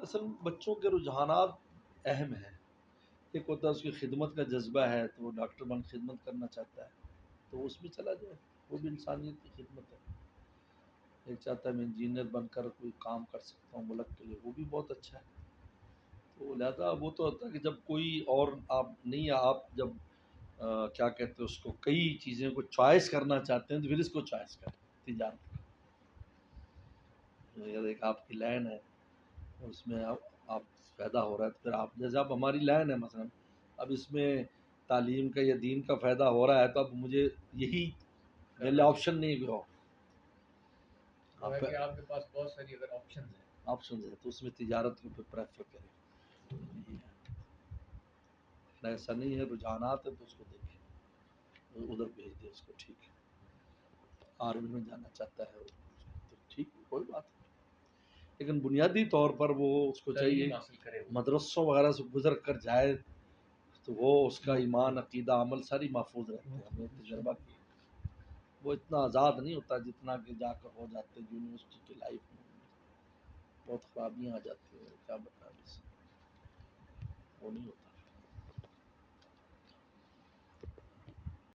اصل بچوں کے رجحانات اہم ہیں. ایک ہوتا ہے اس کی خدمت کا جذبہ ہے تو وہ ڈاکٹر بن خدمت کرنا چاہتا ہے تو اس میں چلا جائے، وہ بھی انسانیت کی خدمت ہے. ایک چاہتا ہے میں انجینئر بن کر کوئی کام کر سکتا ہوں ملک کے لیے، وہ بھی بہت اچھا ہے. تو لہذا وہ تو ہوتا ہے کہ جب کوئی اور آپ نہیں، آپ جب کیا کہتے ہیں اس کو، کئی چیزیں کو چوائس کرنا چاہتے ہیں تو پھر اس کو چوائس کریں. تجارت اگر ایک آپ کی لائن ہے اس میں آپ فائدہ ہو رہا ہے تو پھر آپ جیسے اب ہماری لائن ہے مثلا، اب اس میں تعلیم کا یا دین کا فائدہ ہو رہا ہے تو اب مجھے یہی میرے آپشن نہیں بھی ہو. آپ کے پاس بہت ساری اگر آپشنز ہے تو اس میں تجارت کو پریفر کریں. ایسا نہیں ہے رجحانات ہے تو اس کو دیکھیں، ادھر بھیج دیں اس کو. ٹھیک ہے آرمی میں جانا چاہتا ہے تو ٹھیک ہے کوئی بات نہیں، لیکن بنیادی طور پر وہ اس کو چاہیے مدرسوں وغیرہ سے گزر کر جائے تو وہ اس کا ایمان عقیدہ عمل ساری محفوظ رہتے ہیں. ہم نے تجربہ کیا وہ اتنا آزاد نہیں ہوتا جتنا کہ جا کر ہو جاتے یونیورسٹی کی لائف میں. بہت خرابیاں آ جاتی ہیں، کیا بتا بس وہ نہیں ہوتا.